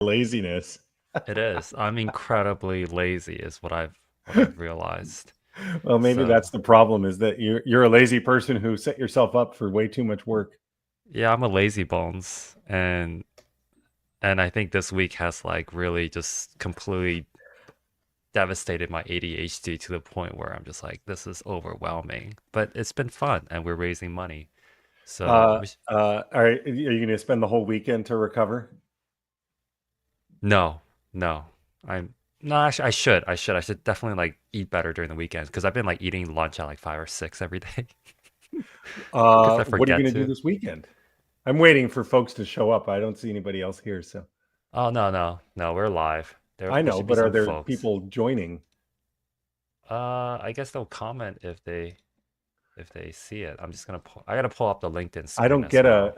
laziness. It is. I'm incredibly lazy, is what I've realized. Well, maybe So that's the problem, is that you're a lazy person who set yourself up for way too much work. yeah, I'm a lazy bones, and I think this week has like really just completely devastated my ADHD to the point where I'm just like, this is overwhelming. But it's been fun, and we're raising money. So Are you going to spend the whole weekend to recover? no, no, I'm no. Actually, I should definitely like eat better during the weekends because I've been like eating lunch at like 5 or 6 every day because I What are you forget going to do to. this weekend? I'm waiting for folks to show up. I don't see anybody else here, so Oh no, no, no, we're live. There I there know. should be But are some there folks. people joining? I guess they'll comment if they see it. I gotta pull up the LinkedIn I screen don't as get well.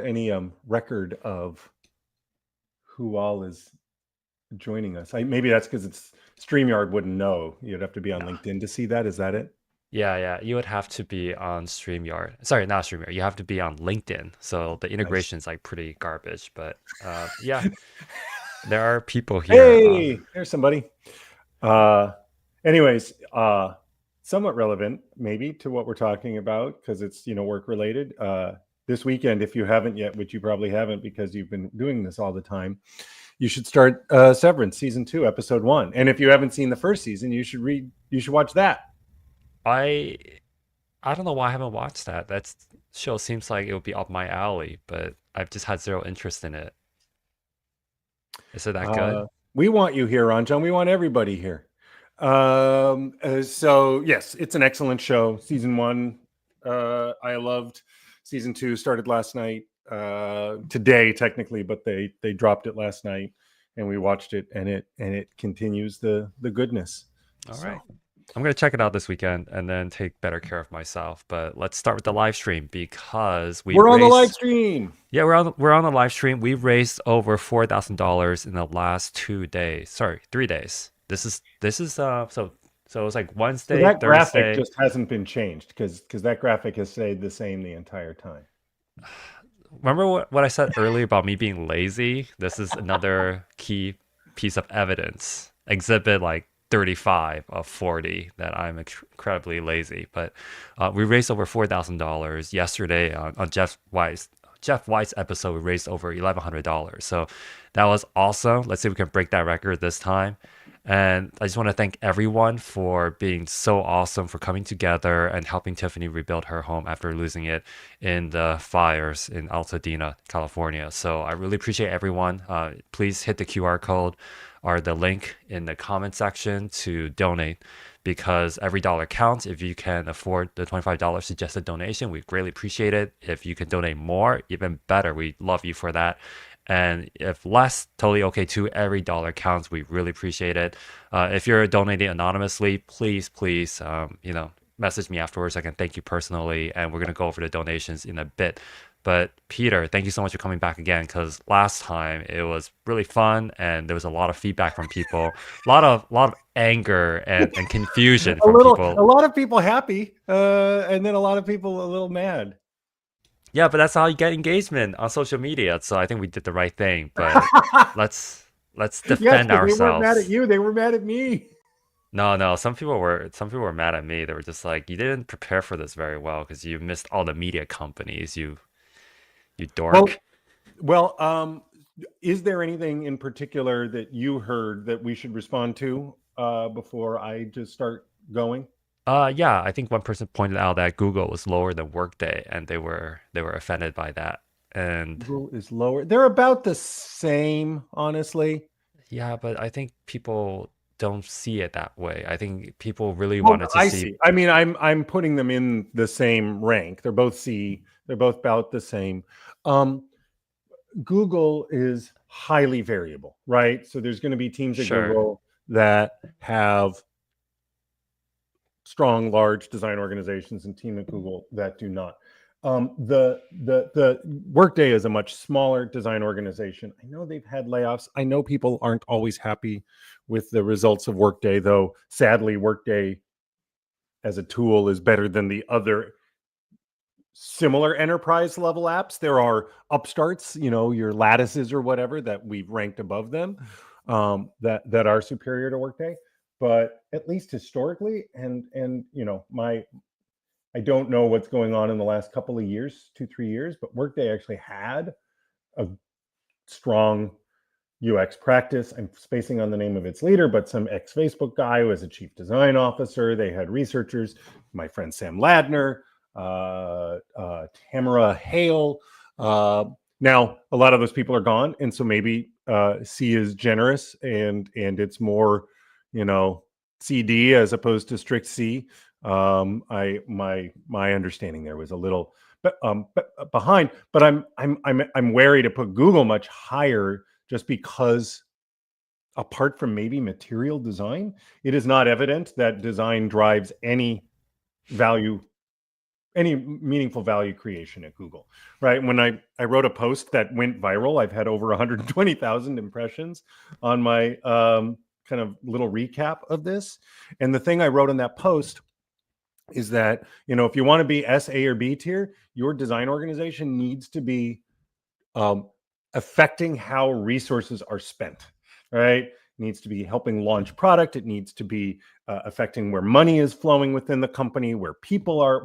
any record of who all is joining us. Maybe that's because it's StreamYard wouldn't know. You'd have to be on Yeah. LinkedIn to see that. Is that it? Yeah, yeah. You would have to be on StreamYard. Sorry, not StreamYard. You have to be on LinkedIn. So the Nice. integration is like pretty garbage. But yeah, there are people here. Hey, there's somebody. Uh, anyways, somewhat relevant maybe to what we're talking about because it's work related. This weekend, if you haven't yet, which you probably haven't because you've been doing this all the time, you should start Severance season 2, episode 1. And if you haven't seen the first season, you should watch that. I I don't know why I haven't watched that. That show seems like it would be up my alley, but I've just had zero interest in it. Is it that good? Uh, we want you here, Ranjan. We want everybody here. So yes, it's an excellent show. Season 1, I loved. Season 2 started last night. Today, technically, but they dropped it last night, and we watched it, and it continues the goodness. All So right. I'm gonna check it out this weekend and then take better care of myself. But let's start with the live stream because we've we're on the live raised. stream. Yeah, we're on the live stream. We've raised over $4,000 in the last 2 days. Sorry, 3 days. So it's like So Wednesday, that graphic Thursday. just hasn't been changed because that graphic has stayed the same the entire time. Remember what I said earlier about me being lazy? This is another key piece of evidence. Exhibit like 35 of 40 that I'm incredibly lazy. But we raised over $4,000 yesterday on Jeff White's episode. We raised over $1,100. So that was awesome. Let's see if we can break that record this time. And I just want to thank everyone for being so awesome, for coming together and helping Tiffany rebuild her home after losing it in the fires in Altadena, California. So I really appreciate everyone. Please hit the QR code or the link in the comment section to donate because every dollar counts. If you can afford the $25 suggested donation, we greatly appreciate it. If you can donate more, even better. We love you for that. And if less, totally okay too. Every dollar counts. We really appreciate it. If you're donating anonymously, please, message me afterwards. I can thank you personally, and we're gonna go over the donations in a bit. But Peter, thank you so much for coming back again because last time it was really fun and there was a lot of feedback from people, a lot of anger and confusion from A people. lot of people happy, and then a lot of people a little mad. Yeah, but that's how you get engagement on social media. So I think we did the right thing. But let's let's Yes, defend because they weren't mad at ourselves. you; they were mad at me. No, no, some people were mad at me. They were just like, you didn't prepare for this very well because you missed all the media companies, you Well, dork. well, is there anything in particular that you heard that we should respond to before I just start going? Yeah, I think one person pointed out that Google was lower than Workday, and they were offended by that. And Google is lower. They're about the same, honestly. yeah, but I think people don't see it that way. I think people really Oh, wanted to I see. see. I mean, I'm putting them in the same rank. They're both C. They're both about the same. Um, Google is highly variable, right? So there's going to be teams at Sure. Google that have strong, large design organizations and team at Google that do not. The Workday is a much smaller design organization. I know they've had layoffs. I know people aren't always happy with the results of Workday, though. Sadly, Workday as a tool is better than the other similar enterprise level apps. There are upstarts, your lattices or whatever that we've ranked above them, that are superior to Workday. But at least historically, and I don't know what's going on in the last couple of years, 2-3 years, but Workday actually had a strong UX practice. I'm spacing on the name of its leader, but some ex-Facebook guy who was a chief design officer. They had researchers, my friend Sam Ladner, Tamara Hale. Now, a lot of those people are gone, and so maybe C is generous, and it's more, CD as opposed to strict C. My understanding there was a little behind, but I'm wary to put Google much higher, just because apart from maybe material design, it is not evident that design drives any meaningful value creation at Google, right? When I wrote a post that went viral, I've had over 120,000 impressions on my kind of little recap of this. And the thing I wrote in that post is that, if you want to be S, A, or B tier, your design organization needs to be affecting how resources are spent, right? It needs to be helping launch product. It needs to be affecting where money is flowing within the company, what people are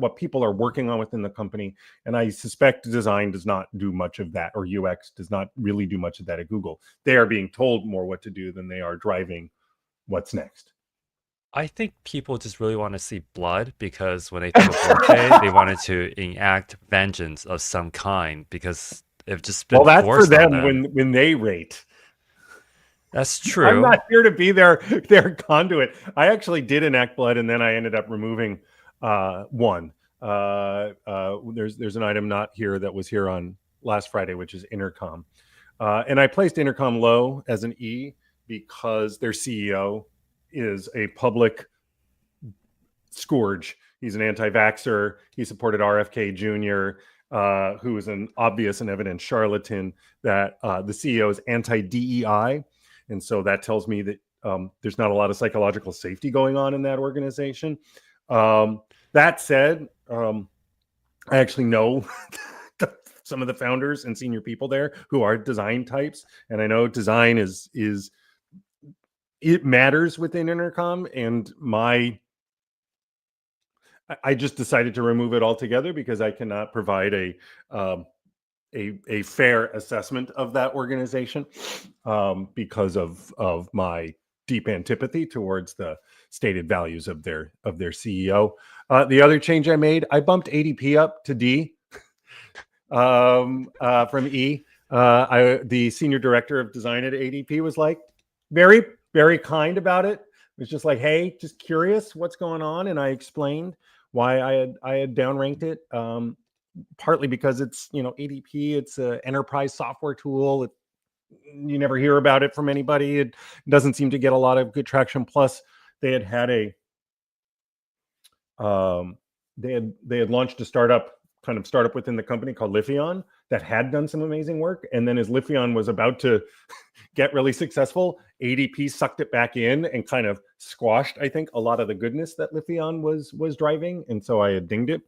working on within the company. And I suspect design does not do much of that, or UX does not really do much of that at Google. They are being told more what to do than they are driving what's next. I think people just really want to see blood, because when they think of Workday, they wanted to enact vengeance of some kind, because they've just been Well, that's for forced on them them. when they rate. That's I'm true. not here to be their conduit. I actually did enact blood, and then I ended up removing one. There's an item not here that was here on last Friday, which is Intercom, and I placed Intercom low as an E because their CEO is a public scourge. He's an anti-vaxxer. He supported RFK Jr., who is an obvious and evident charlatan. That the CEO is anti-DEI. And so that tells me that there's not a lot of psychological safety going on in that organization. That said, I actually know some of the founders and senior people there who are design types. And I know design it matters within Intercom. And I just decided to remove it altogether because I cannot provide a fair assessment of that organization because of my deep antipathy towards the stated values of their CEO. The other change I made, I bumped ADP up to D from E. The senior director of design at ADP was like very, very kind about it. It was just like, hey, just curious what's going on, and I explained why I had downranked it. Partly because it's ADP, it's an enterprise software tool. You never hear about it from anybody. It doesn't seem to get a lot of good traction. Plus, they had they had launched a startup within the company called Lithion that had done some amazing work. And then as Lithion was about to get really successful, ADP sucked it back in and kind of squashed, I think, a lot of the goodness that Lithion was driving. And so I had dinged it.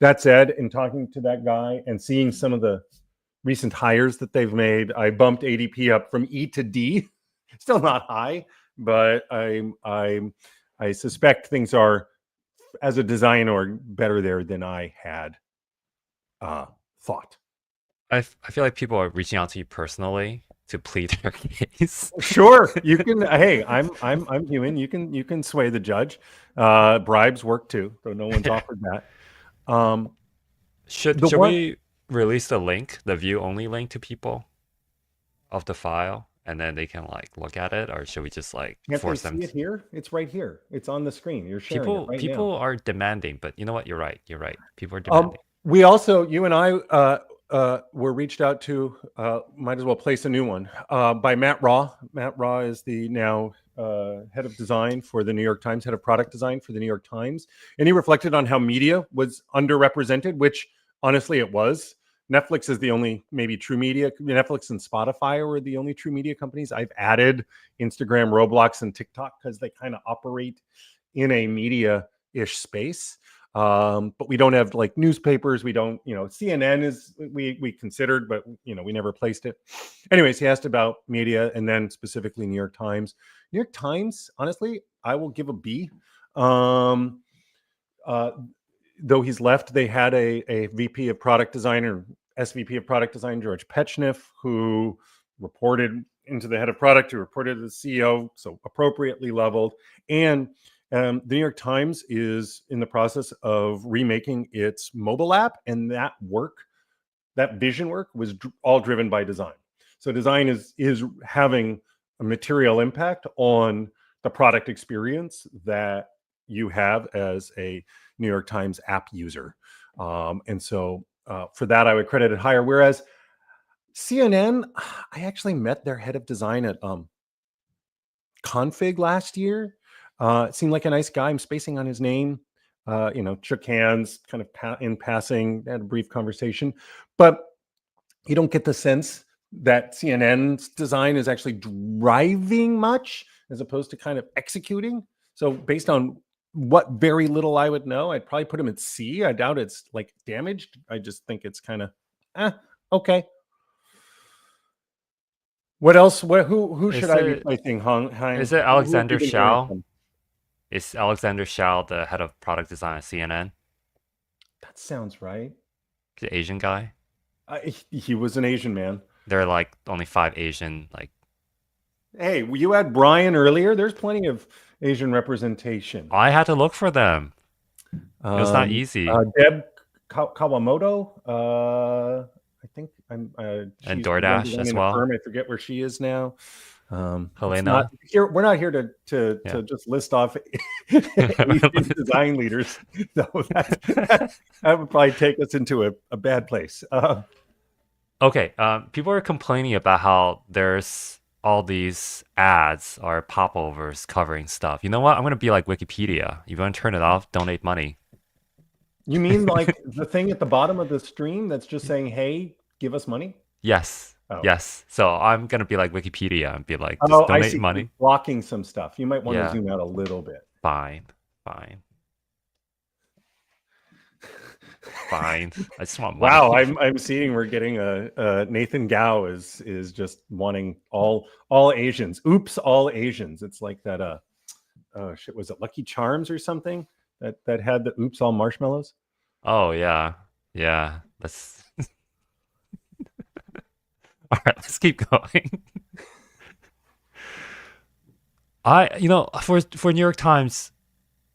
That said, in talking to that guy and seeing some of the recent hires that they've made, I bumped ADP up from E to D. Still not high, but I suspect things are, as a designer, better there than I had thought. I feel like people are reaching out to you personally to plead their case. Sure, you can. Hey, I'm human. You can sway the judge. Bribes work too, though no one's offered that. Should we release the link, the view only link, to people of the file, and then they can look at it, or should we just Can't force they them? see it here? It's right here. It's on the screen. You're sharing it right now. People are demanding, but you know what? You're right. You're right. People are demanding. We also, you and I were reached out to, might as well place a new one, by Matt Raw. Matt Raw is the now head of design for the New York Times, head of product design for the New York Times. And he reflected on how media was underrepresented, which honestly it was. Netflix is the only maybe true media. Netflix and Spotify were the only true media companies. I've added Instagram, Roblox, and TikTok because they kind of operate in a media-ish space. But we don't have like newspapers. We don't, CNN is we considered, but we never placed it. Anyways, he asked about media and then specifically New York Times. New York Times, honestly, I will give a B. Um, uh, though he's left, they had a VP of product design or SVP of product design, George Pechneff, who reported into the head of product, who reported to the CEO, so appropriately leveled. And the New York Times is in the process of remaking its mobile app, and that vision work was all driven by design. So design is having a material impact on the product experience that you have as a New York Times app user. And so for that, I would credit it higher. Whereas CNN, I actually met their head of design at Config last year. It seemed like a nice guy. I'm spacing on his name. Shook hands, kind of in passing, had a brief conversation, but you don't get the sense that CNN's design is actually driving much as opposed to kind of executing. So based on what very little I would know, I'd probably put him at C. I doubt it's like damaged. I just think it's kind of okay. What else? Who should Is I be it placing? is it Who have you Alexander been hearing Shao? from? Is Alexander Shao the head of product design at CNN? That sounds right. The Asian guy? He was an Asian man. There are like only 5 Asian like Hey, you had Brian earlier. There's plenty of Asian representation. I had to look for them. It was not easy. Deb Kawamoto. I think And she's the one DoorDash as designing the well. firm. I forget where she is now. It's not Helena. here. We're not here to Yeah. just list off Asian design leaders. So that would probably take us into a bad place. Okay, people are complaining about how there's all these ads or popovers covering stuff. You know what? I'm gonna be like Wikipedia. If you want to turn it off, donate money. You mean like the thing at the bottom of the stream that's just saying, "Hey, give us money"? Yes, Oh. yes. So I'm gonna be like Wikipedia and be like, just Oh, I donate see. money. Blocking some stuff. You might want to Yeah, zoom out a little bit. fine, fine, fine. I just want Wow, money. I'm seeing we're getting a Nathan Gao is just wanting all Asians. Oops, all Asians. It's like that. Oh shit, was it Lucky Charms or something that had the oops all marshmallows? Oh yeah, yeah. Let's all right. Let's keep going. For New York Times,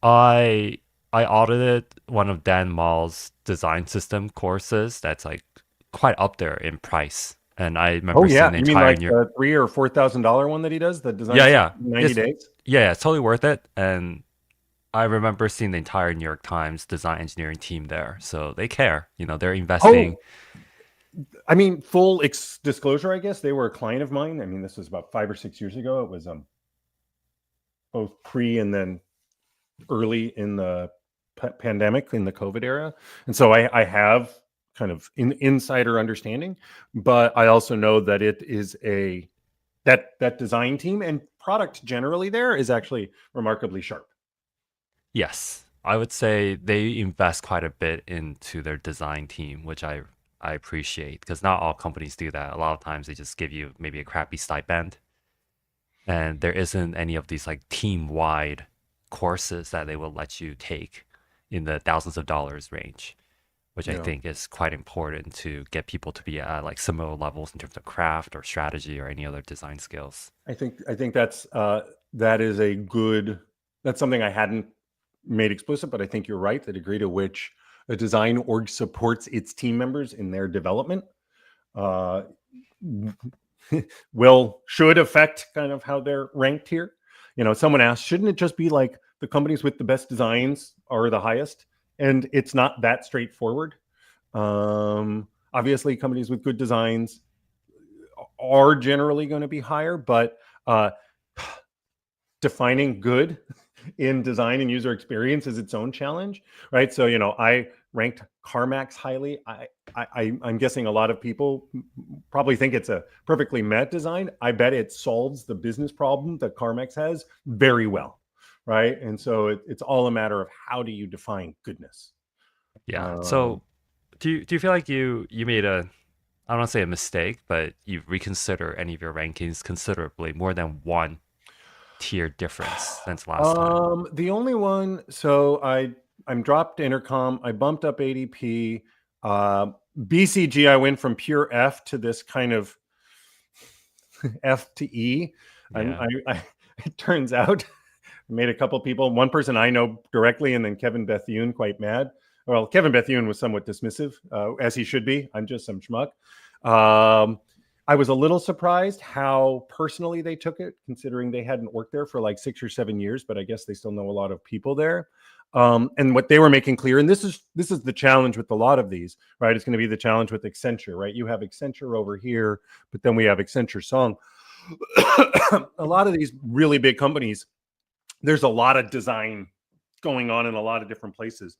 I I audited one of Dan Mall's design system courses that's like quite up there in price. And I Oh remember seeing yeah, the you mean entire like New the $3,000 or $4,000 one that he does, the design Yeah, system yeah. in 90 It's days? yeah, it's totally worth it. And I remember seeing the entire New York Times design engineering team there. So they care. They're investing. Oh, I mean, full disclosure, I guess they were a client of mine. I mean, this was about 5 or 6 years ago. It was both pre and then early in the pandemic in the COVID era, and so I have kind of insider understanding, but I also know that it is that design team and product generally there is actually remarkably sharp. Yes. I would say they invest quite a bit into their design team, which I appreciate because not all companies do that. A lot of times they just give you maybe a crappy stipend and there isn't any of these like team wide courses that they will let you take in the thousands of dollars range, which I Yeah, think is quite important to get people to be at like similar levels in terms of craft or strategy or any other design skills. I think that is a good that's something I hadn't made explicit, but I think you're right. The degree to which a design org supports its team members in their development uh, should affect kind of how they're ranked here. Someone asked, shouldn't it just be like the companies with the best designs are the highest? And it's not that straightforward. Obviously, companies with good designs are generally going to be higher, but defining good in design and user experience is its own challenge, right? So, I ranked CarMax highly. I'm guessing a lot of people probably think it's a perfectly met design. I bet it solves the business problem that CarMax has very well, right? And so it's all a matter of how do you define goodness. Yeah. Um, So do you feel like you made a, I don't want to say a mistake, but you reconsider any of your rankings considerably more than one tier difference since last time? the only one, so I'm dropped intercom. I bumped up ADP. Uh, BCG, I went from pure F to this kind of F to E. Yeah. It turns out I made a couple people, one person I know directly, and then Kevin Bethune quite mad. Well, Kevin Bethune was somewhat dismissive, as he should be. I'm just some schmuck. I was a little surprised how personally they took it, considering they hadn't worked there for like 6 or 7 years, but I guess they still know a lot of people there. And what they were making clear, and this is the challenge with a lot of these, right? It's going to be the challenge with Accenture, right? You have Accenture over here, but then we have Accenture Song. A lot of these really big companies, there's a lot of design going on in a lot of different places.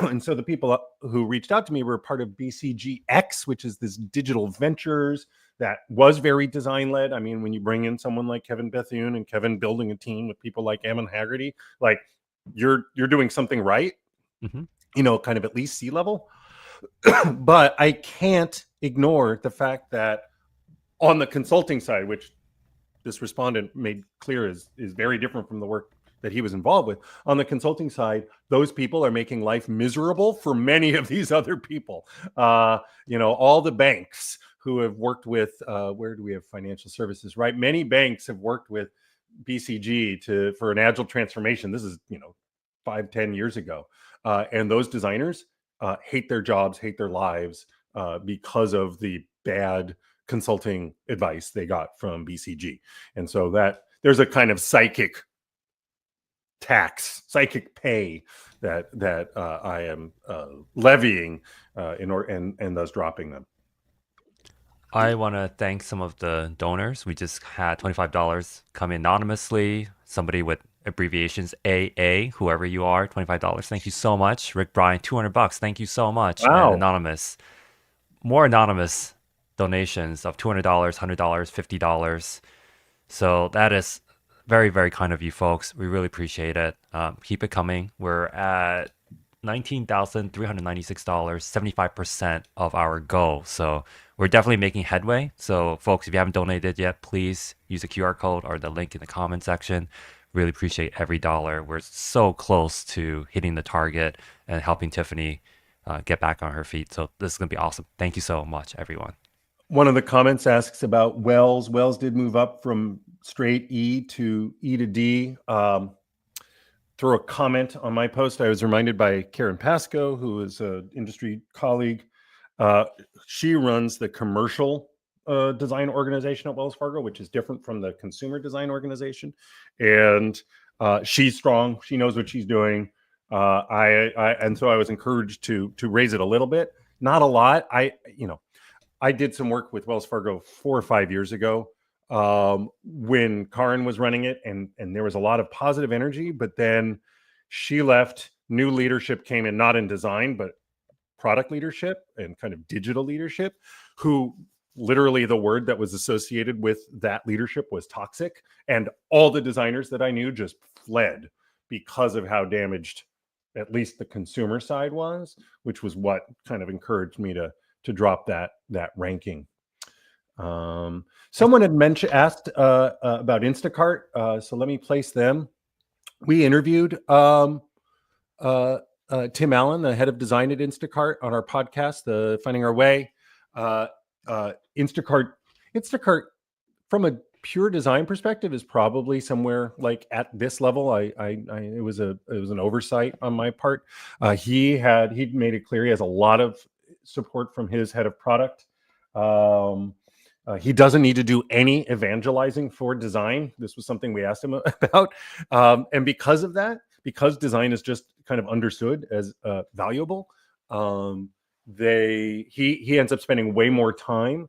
And so the people who reached out to me were part of BCGX, which is this digital ventures that was very design led. I mean, when you bring in someone like Kevin Bethune and Kevin building a team with people like Eamon Haggerty, like you're doing something right, Hmm. kind of at least sea level. But I can't ignore the fact that on the consulting side, which this respondent made clear is very different from the work that he was involved with. On the consulting side, those people are making life miserable for many of these other people. All the banks who have worked with, where do we have financial services, right? Many banks have worked with BCG for an agile transformation. This is, 5-10 years ago. And those designers hate their jobs, hate their lives because of the bad consulting advice they got from BCG. And so that there's a kind of psychic pay that I am levying and thus dropping them. I want to thank some of the donors. We just had $25 come in anonymously. Somebody with abbreviations AA, whoever you are, $25. Thank you so much. Rick Bryan, $200. Thank you so much. And Wow. anonymous, more anonymous donations of $200, $100, $50. So that is very, very kind of you folks. We really appreciate it. Keep it coming. We're at $19,396, 75% of our goal. So we're definitely making headway. So folks, if you haven't donated yet, please use the QR code or the link in the comment section. Really appreciate every dollar. We're so close to hitting the target and helping Tiffany get back on her feet. So this is going to be awesome. Thank you so much, everyone. One of the comments asks about Wells. Wells did move up from straight E to E to D. Through a comment on my post, I was reminded by Karen Pascoe, who is an industry colleague. She runs the commercial design organization at Wells Fargo, which is different from the consumer design organization. And she's strong. She knows what she's doing. And so I was encouraged to raise it a little bit, not a lot. I did some work with Wells Fargo 4 or 5 years ago when Karen was running it, and there was a lot of positive energy. But then she left. New leadership came in, not in design, but product leadership and kind of digital leadership, who literally the word that was associated with that leadership was toxic. And all the designers that I knew just fled because of how damaged at least the consumer side was, which was what kind of encouraged me to drop that ranking. Someone had asked about Instacart, so let me place them. We interviewed Tim Allen, the head of design at Instacart, on our podcast, the Finding Our Way. Instacart, from a pure design perspective, is probably somewhere like at this level. It was an oversight on my part. He'd made it clear he has a lot of support from his head of product. He doesn't need to do any evangelizing for design. This was something we asked him about. And because of that, because design is just kind of understood as valuable, he ends up spending way more time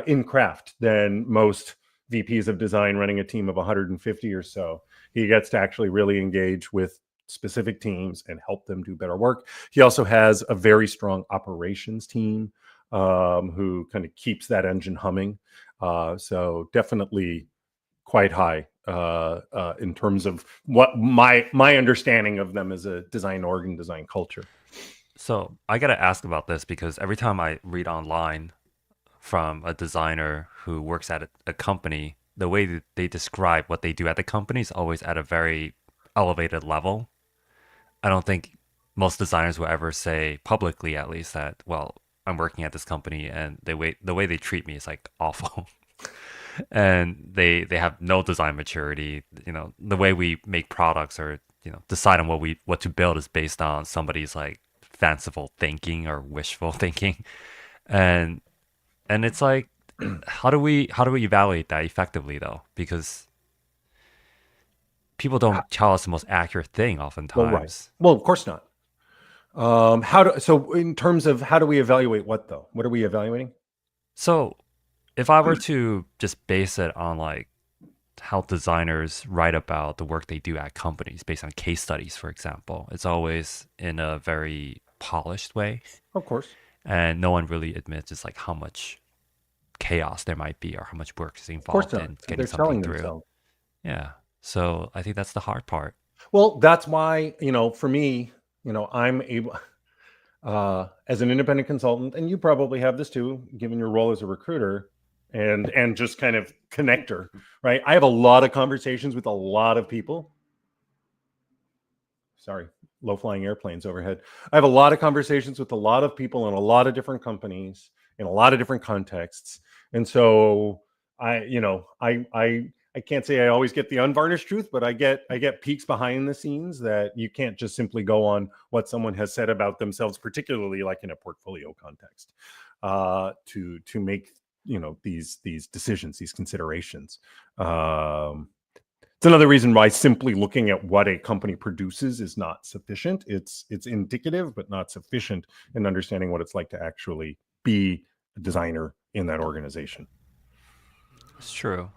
in craft than most VPs of design running a team of 150 or so. He gets to actually really engage with specific teams and help them do better work. He also has a very strong operations team who kind of keeps that engine humming. So definitely quite high in terms of what my understanding of them as a design org and design culture. So I gotta ask about this because every time I read online from a designer who works at a company, the way that they describe what they do at the company is always at a very elevated level. I don't think most designers will ever say publicly, at least, that well, I'm working at this company and the way they treat me is like awful. And they have no design maturity. You know, the way we make products or, you know, decide on what to build is based on somebody's like fanciful thinking or wishful thinking. And it's like how do we evaluate that effectively though? Because people don't tell us the most accurate thing Well, right. oftentimes. Well, of course not. So in terms of how do we evaluate what though? What are we evaluating? So if I were to just base it on like how designers write about the work they do at companies based on case studies, for example, it's always in a very polished way. Of course. And no one really admits just like how much chaos there might be or how much work is Of course involved not. in getting They're something selling through. themselves. Yeah. So I think that's the hard part. Well, that's why, for me, I'm able, as an independent consultant, and you probably have this too, given your role as a recruiter and just kind of connector, right? I have a lot of conversations with a lot of people. Sorry, low flying airplanes overhead. I have a lot of conversations with a lot of people in a lot of different companies in a lot of different contexts. And so I can't say I always get the unvarnished truth, but I get peeks behind the scenes that you can't just simply go on what someone has said about themselves, particularly like in a portfolio context, to make these decisions, these considerations. It's another reason why simply looking at what a company produces is not sufficient. It's indicative, but not sufficient in understanding what it's like to actually be a designer in that organization. It's true.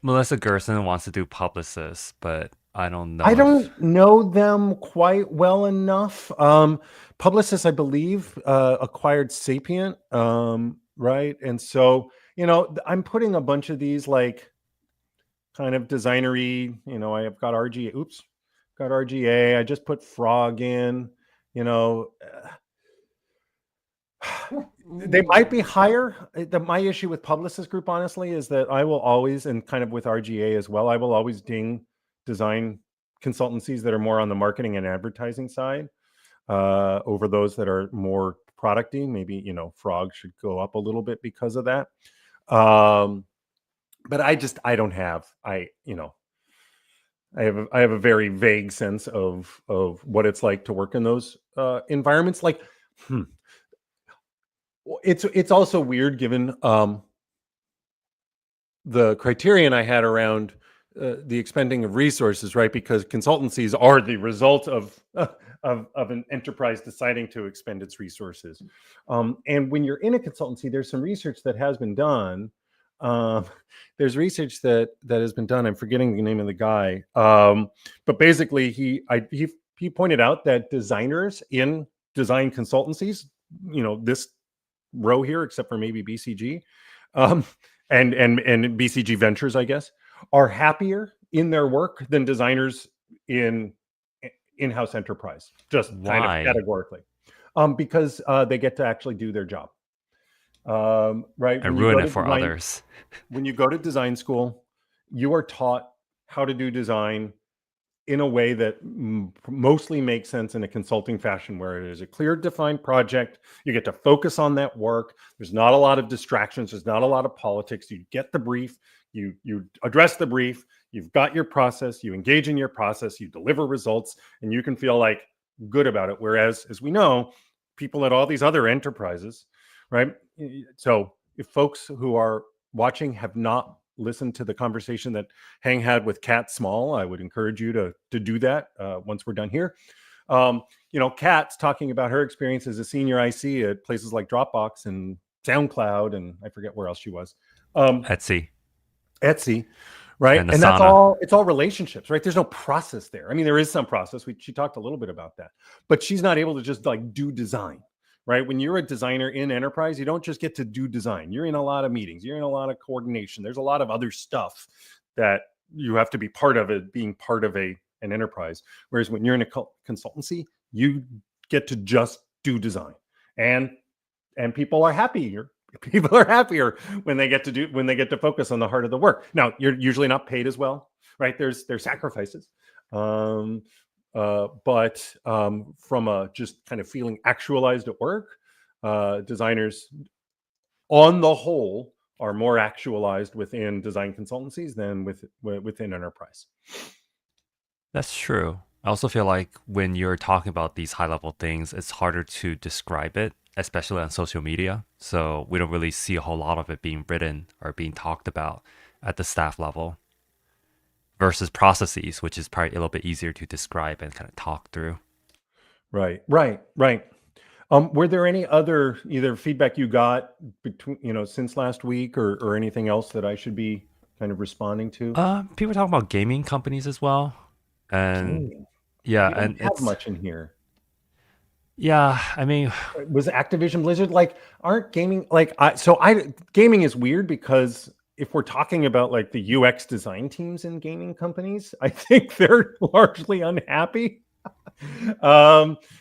Melissa Gerson wants to do publicists, but I don't know I if don't know them quite well enough. Publicis, I believe, acquired Sapient, right? And so, I'm putting a bunch of these like kind of designery, I have got RGA. Oops, got RGA. I just put Frog in. They might be higher. My issue with Publicis Group, honestly, is that I will always, and kind of with RGA as well, I will always ding design consultancies that are more on the marketing and advertising side over those that are more producty. Maybe, Frog should go up a little bit because of that. But I don't have, I have a very vague sense of what it's like to work in those environments. Like, it's also weird given the criterion I had around the expending of resources, right? Because consultancies are the result of an enterprise deciding to expend its resources. And when you're in a consultancy, there's some research that has been done. There's research that has been done. I'm forgetting the name of the guy, but basically he pointed out that designers in design consultancies, this row here, except for maybe BCG, and BCG Ventures, I guess, are happier in their work than designers in in-house enterprise. Just kind of why. categorically, because they get to actually do their job. Right? And ruin it for others. When you go to design school, you are taught how to do design in a way that mostly makes sense in a consulting fashion, where it is a clear, defined project. You get to focus on that work. There's not a lot of distractions. There's not a lot of politics. You get the brief. You address the brief. You've got your process. You engage in your process. You deliver results, and you can feel like good about it. Whereas, as we know, people at all these other enterprises, right? So if folks who are watching have not listened to the conversation that Hang had with Kat Small, I would encourage you to do that once we're done here. Kat's talking about her experience as a senior IC at places like Dropbox and SoundCloud, and I forget where else she was. Etsy, right? and And that's Asana. it's all relationships, right? There's no process there. I mean, there is some process. She talked a little bit about that, but she's not able to just like do design. right? When you're a designer in enterprise, you don't just get to do design. You're in a lot of meetings, you're in a lot of coordination. There's a lot of other stuff that you have to be part of it, being part of an enterprise. Whereas when you're in a consultancy, you get to just do design. And people are happier. People are happier when they get to focus on the heart of the work. Now, you're usually not paid as well, right? There's sacrifices. Um, but from a just kind of feeling actualized at work, designers on the whole are more actualized within design consultancies than within enterprise. That's true. I also feel like when you're talking about these high level things, it's harder to describe it, especially on social media. So we don't really see a whole lot of it being written or being talked about at the staff level versus processes, which is probably a little bit easier to describe and kind of talk through. Right, right, right. Were there any other either feedback you got between, since last week, or anything else that I should be kind of responding to? People talk about gaming companies as well. And Gaming. yeah, We don't and have it's, much in here. yeah, I mean, Was Activision Blizzard like, aren't gaming like I gaming is weird because if we're talking about like the UX design teams in gaming companies, I think they're largely unhappy.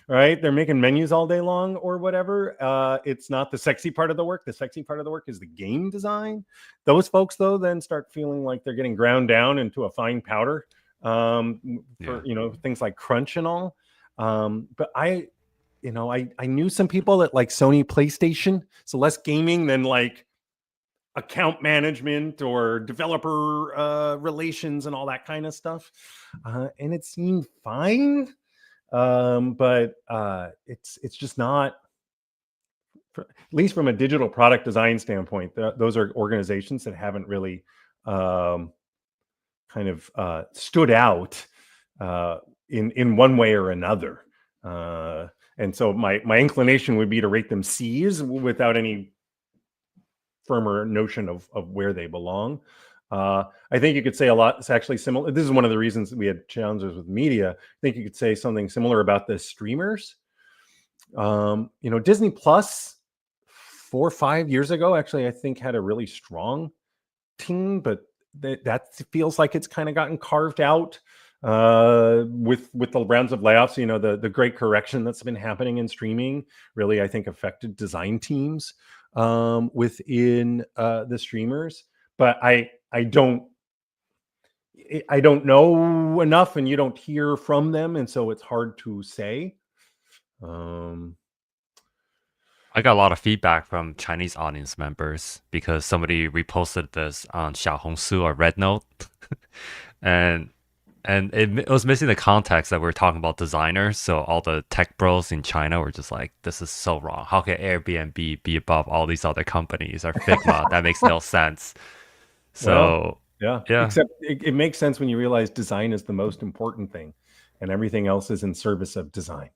Right, they're making menus all day long or whatever. It's not the sexy part of the work. The sexy part of the work is the game design. Those folks though then start feeling like they're getting ground down into a fine powder, yeah. for things like crunch and all. But I knew some people at like Sony PlayStation, so less gaming than like account management or developer relations and all that kind of stuff, and it seemed fine. But it's just not, at least from a digital product design standpoint. Those are organizations that haven't really um, kind of stood out in one way or another. And so my inclination would be to rate them C's without any firmer notion of where they belong. I think you could say a lot. It's actually similar. This is one of the reasons we had challenges with media. I think you could say something similar about the streamers. Disney Plus 4 or 5 years ago, actually, I think had a really strong team, but that feels like it's kind of gotten carved out with the rounds of layoffs. The great correction that's been happening in streaming really, I think, affected design teams within the streamers. But I don't know enough, and you don't hear from them, and so it's hard to say. Um, I got a lot of feedback from Chinese audience members because somebody reposted this on Xiaohongshu or Rednote, and it was missing the context that we're talking about designers. So all the tech bros in China were just like, "This is so wrong. How can Airbnb be above all these other companies or Figma? That makes no sense." well, So yeah, yeah, except it makes sense when you realize design is the most important thing, and everything else is in service of design.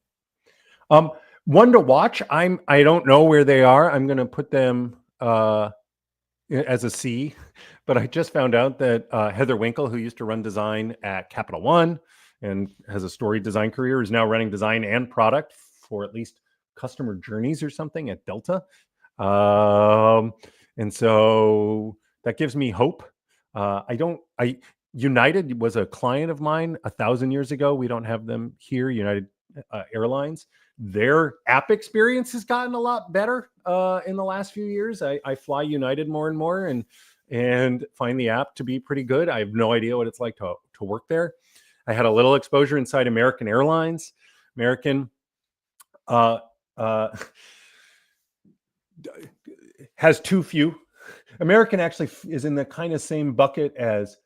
Um, One to watch. I don't know where they are. I'm going to put them as a C, but I just found out that Heather Winkle, who used to run design at Capital One and has a storied design career, is now running design and product for at least customer journeys or something at Delta. Um, and so that gives me hope. I don't. I United was a client of mine 1,000 years ago. We don't have them here. United Airlines. Their app experience has gotten a lot better in the last few years. I fly United more and more, and find the app to be pretty good. I have no idea what it's like to work there. I had a little exposure inside American Airlines. American uh, uh, has too few. American actually is in the kind of same bucket as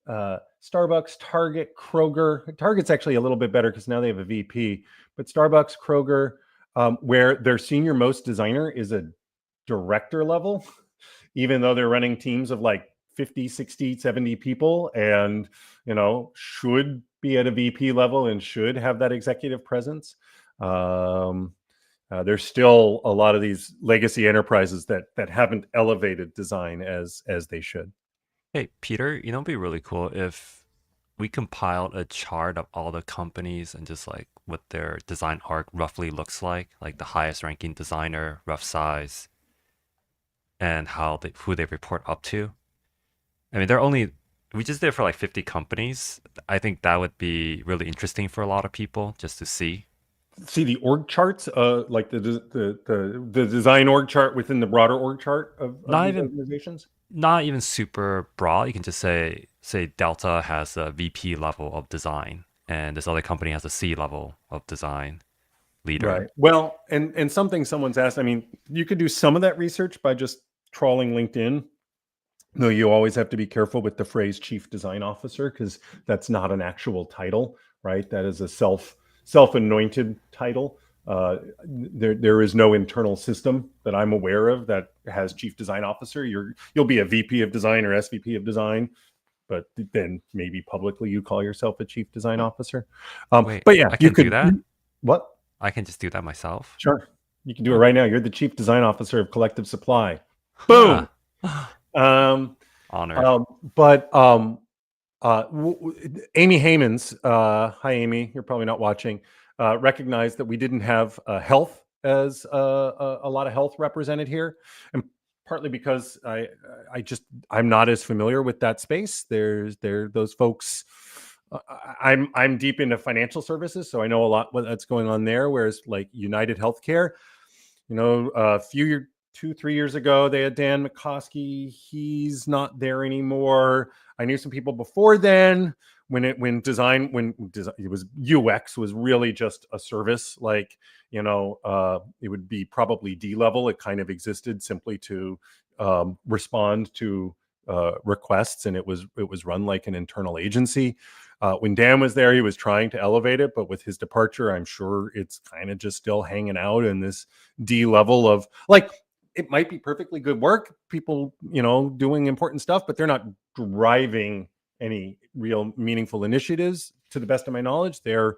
Starbucks, Target, Kroger. Target's actually a little bit better because now they have a VP, but Starbucks, Kroger, where their senior most designer is a director level, even though they're running teams of like 50, 60, 70 people, and should be at a VP level and should have that executive presence. There's still a lot of these legacy enterprises that haven't elevated design as they should. hey Peter, it'd be really cool if we compiled a chart of all the companies and just like what their design arc roughly looks like the highest ranking designer, rough size, and who they report up to. I mean, we just did it for like 50 companies. I think that would be really interesting for a lot of people just to see. See the org charts, like the design org chart within the broader org chart of Not these even organizations. not even super broad. You can just say Delta has a VP level of design, and this other company has a C level of design Right. leader. Well, and something someone's asked. I mean, you could do some of that research by just trawling LinkedIn. No, you always have to be careful with the phrase chief design officer because that's not an actual title, right? That is a self-anointed title. There is no internal system that I'm aware of that has chief design officer. You'll be a VP of design or SVP of design, but then maybe publicly you call yourself a chief design officer. Wait, But yeah, I you can do could. that? What? I can just do that myself? Sure, you can do it Huh. right now. You're the chief design officer of Collective Supply. Huh. Boom. Um, Honored. um, but Amy Haymans, hi Amy, you're probably not watching, recognized that we didn't have health as a lot of health represented here, and partly because I'm not as familiar with that space. There those folks. I'm deep into financial services, so I know a lot what that's going on there. Whereas like United Healthcare, a few 2-3 years ago, they had Dan McCoskey. He's not there anymore. I knew some people before then when design it was UX was really just a service. Like it would be probably D level. It kind of existed simply to respond to requests, and it was run like an internal agency. When Dan was there, he was trying to elevate it, but with his departure, I'm sure it's kind of just still hanging out in this D level of like it might be perfectly good work, people, doing important stuff, but they're not driving any real meaningful initiatives to the best of my knowledge. They're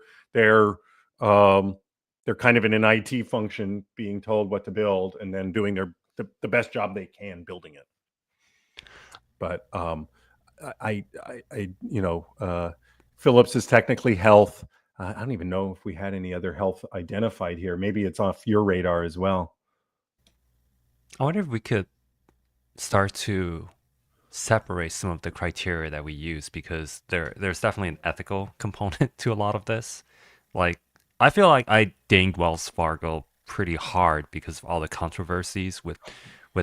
um they're kind of in an IT function being told what to build and then doing the best job they can building it. But Phillips is technically health. I don't even know if we had any other health identified here. Maybe it's off your radar as well. I wonder if we could start to separate some of the criteria that we use because there's definitely an ethical component to a lot of this. Like I feel like I dinged Wells Fargo pretty hard because of all the controversies with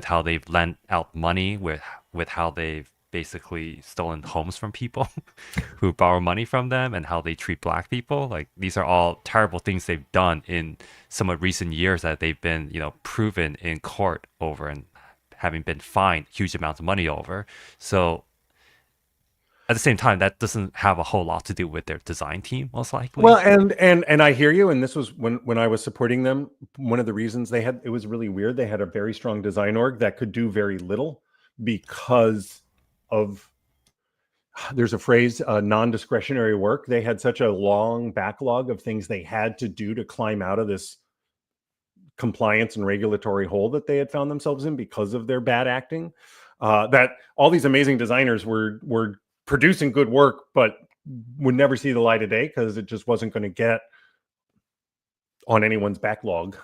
how they've lent out money, with how they've basically stolen homes from people who borrow money from them, and how they treat black people. Like these are all terrible things they've done in somewhat recent years that they've been, proven in court over and having been fined huge amounts of money over. So at the same time, that doesn't have a whole lot to do with their design team, most Well, likely. and I hear you. And this was when I was supporting them. One of the reasons it was really weird. They had a very strong design org that could do very little because of there's a phrase, non-discretionary work. They had such a long backlog of things they had to do to climb out of this compliance and regulatory hole that they had found themselves in because of their bad acting. That all these amazing designers were producing good work, but would never see the light of day because it just wasn't going to get on anyone's backlog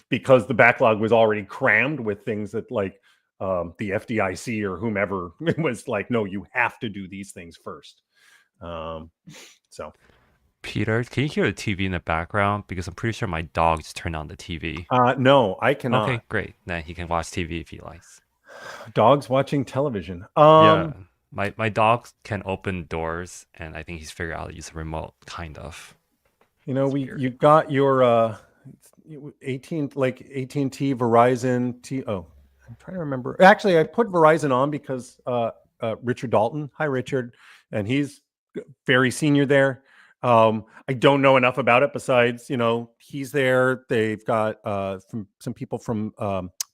because the backlog was already crammed with things that like the FDIC or whomever was like, no, you have to do these things first. So Peter, can you hear the TV in the background? Because I'm pretty sure my dog just turned on the TV. no, I Okay, cannot. great. Then he can watch TV if he likes. Dogs watching television. Yeah, my dog can open dours, and I think he's figured out how to use a remote, kind of. It's You weird. got your 18 like AT&T, Verizon, I'm trying to remember. Actually, I put Verizon on because Richard Dalton. Hi, Richard, and he's very senior there. I don't know enough about it besides, he's there. They've got some people from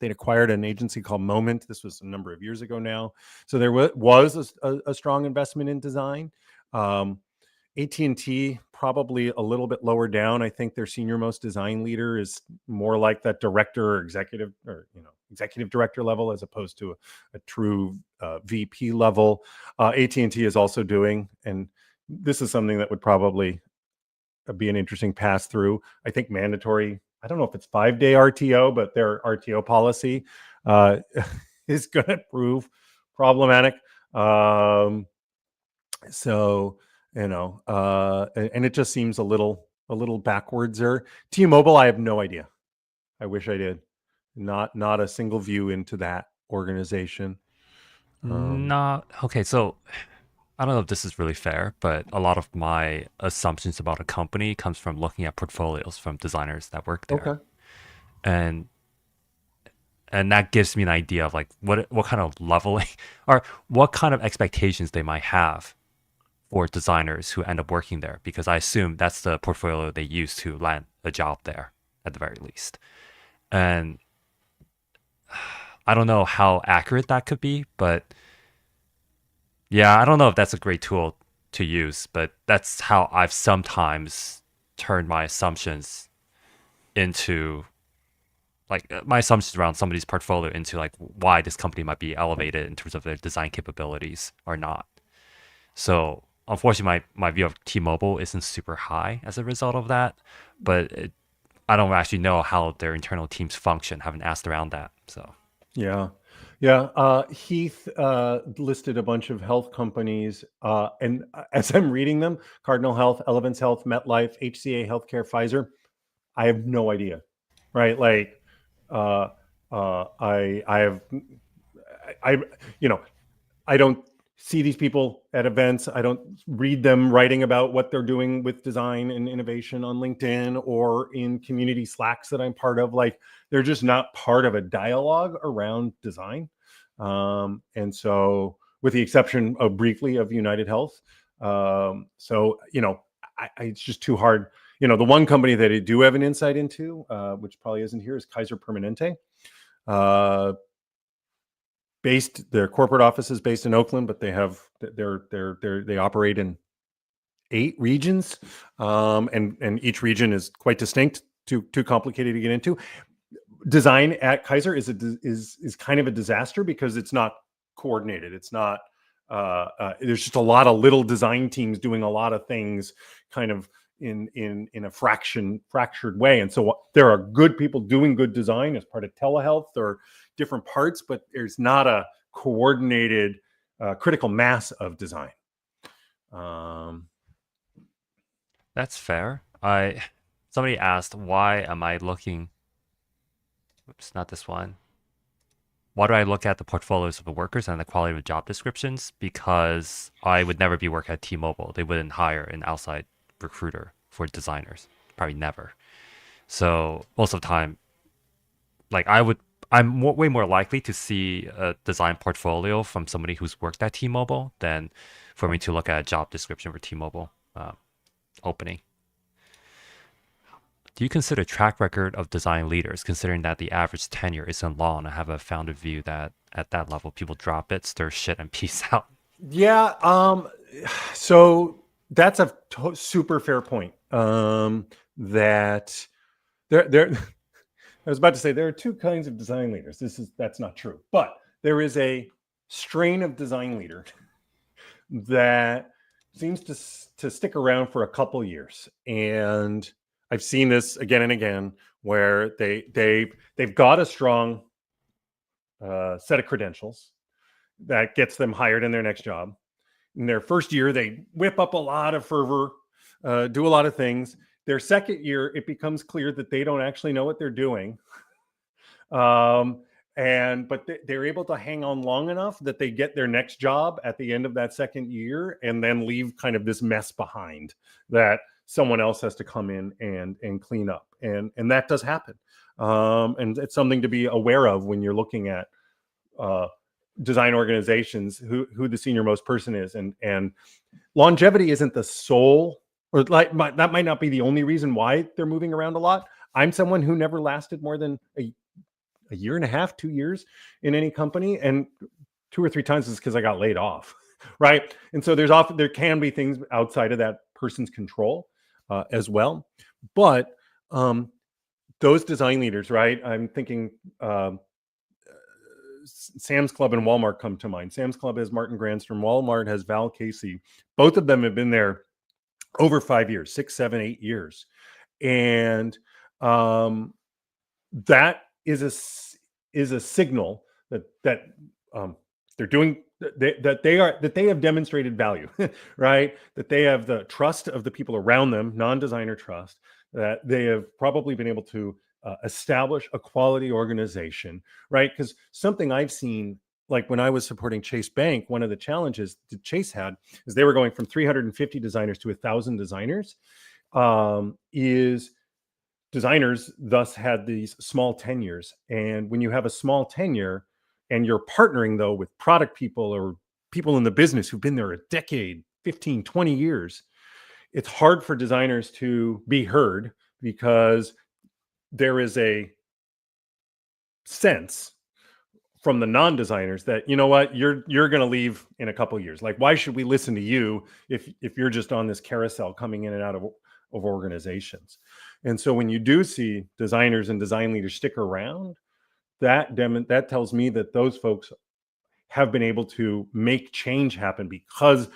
they'd acquired an agency called Moment. This was a number of years ago now. So there was a strong investment in design. AT&T probably a little bit lower down. I think their senior most design leader is more like that director or executive director level as opposed to a true VP level. AT&T is also doing, and this is something that would probably be an interesting pass through. I think mandatory. I don't know if it's 5-day RTO, but their RTO policy is going to prove problematic. So and it just seems a little backwards there. T-Mobile, I have no idea. I wish I did. Not a single view into that organization. Not okay. So I don't know if this is really fair, but a lot of my assumptions about a company comes from looking at portfolios from designers that work there, Okay. and that gives me an idea of like what kind of leveling or what kind of expectations they might have for designers who end up working there, because I assume that's the portfolio they use to land a job there at the very least. And I don't know how accurate that could be, but yeah, I don't know if that's a great tool to use, but that's how I've sometimes turned my assumptions into my assumptions around somebody's portfolio into like why this company might be elevated in terms of their design capabilities or not. So unfortunately, my view of T-Mobile isn't super high as a result of that, but I don't actually know how their internal teams function. Haven't asked around that, so. Yeah. Yeah. Heath listed a bunch of health companies. And as I'm reading them, Cardinal Health, Elevance Health, MetLife, HCA Healthcare, Pfizer, I have no idea. Right. Like, I have, I, you know, I don't see these people at events. I don't read them writing about what they're doing with design and innovation on LinkedIn or in community Slacks that I'm part of. Like, they're just not part of a dialogue around design. And so, with the exception of briefly of United Health, it's just too hard. The one company that I do have an insight into, which probably isn't here, is Kaiser Permanente. Their corporate office is based in Oakland, but they operate in 8 regions, and each region is quite distinct. Too complicated to get into. Design at Kaiser is kind of a disaster because it's not coordinated. It's not. There's just a lot of little design teams doing a lot of things, kind of in a fractured way. And so there are good people doing good design as part of telehealth or different parts, but there's not a coordinated critical mass of design. That's fair. Somebody asked, why am I looking? Oops, not this one. Why do I look at the portfolios of the workers and the quality of the job descriptions? Because I would never be working at T-Mobile. They wouldn't hire an outside recruiter for designers. Probably never. So most of the time, I'm way more likely to see a design portfolio from somebody who's worked at T-Mobile than for me to look at a job description for T-Mobile opening. Do you consider track record of design leaders, considering that the average tenure isn't long? I have a founded view that at that level, people drop it, stir shit, and peace out. Yeah. So that's a super fair point. That there. I was about to say there are 2 kinds of design leaders. That's not true, but there is a strain of design leader that seems to stick around for a couple years, and I've seen this again and again where they've got a strong set of credentials that gets them hired in their next job. In their first year, they whip up a lot of fervor, do a lot of things. Their second year, it becomes clear that they don't actually know what they're doing. But they're able to hang on long enough that they get their next job at the end of that second year and then leave kind of this mess behind that someone else has to come in and clean up. And that does happen. And it's something to be aware of when you're looking at design organizations, who the senior most person is. And longevity isn't the sole, or that might not be the only reason why they're moving around a lot. I'm someone who never lasted more than a year and a half, 2 years in any company, and 2 or 3 times is because I got laid off, right? And so there can be things outside of that person's control as well. But those design leaders, right? I'm thinking Sam's Club and Walmart come to mind. Sam's Club has Martin Grandstrom. Walmart has Val Casey. Both of them have been there over 5 years, 6, 7, 8 years. And that is a signal that they're doing that they have demonstrated value, right? That they have the trust of the people around them, non-designer trust, that they have probably been able to establish a quality organization, right? Because something I've seen, like when I was supporting Chase Bank, one of the challenges that Chase had is they were going from 350 designers to 1,000 designers. Is designers thus had these small tenures. And when you have a small tenure and you're partnering though with product people or people in the business who've been there a decade, 15, 20 years, it's hard for designers to be heard because there is a sense from the non-designers that, you know what, you're going to leave in a couple of years. Like, why should we listen to you if you're just on this carousel coming in and out of organizations? And so when you do see designers and design leaders stick around, that tells me that those folks have been able to make change happen because